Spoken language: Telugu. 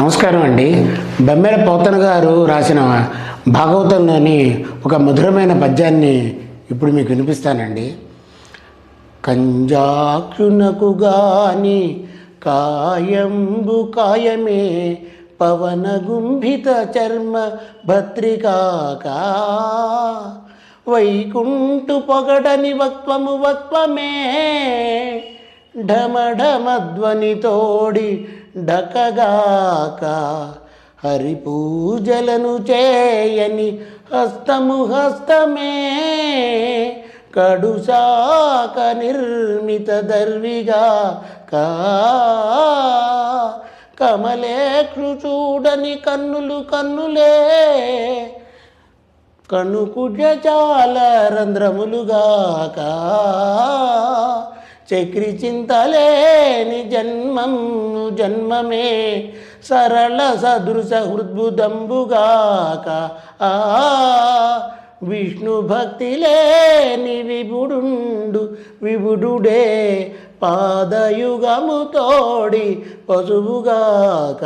నమస్కారం అండి. బెమ్మెల పోతన గారు రాసిన భాగవతంలోని ఒక మధురమైన పద్యాన్ని ఇప్పుడు మీకు వినిపిస్తానండి. కంజాక్షునకు గాని కాయంబు కాయమే పవన గుంభిత చర్మ భద్రికాకా వైకుంఠు పొగడని వక్వము వక్వమే ఢమఢమధ్వని తోడి డకగాక హరిపూజలను చేయని హస్తము హస్తమే కడుసాక నిర్మిత దర్విగాక కమలేక్షు చూడని కన్నులు కన్నులే కనుకుజాల రంధ్రములుగాక చక్రి చింతలేని జన్మము జన్మమే సరళ సదృశ హృద్బుదంబుగాక విష్ణు భక్తి లేని విభుడుడే పాదయుగము తోడి పశువుగాక.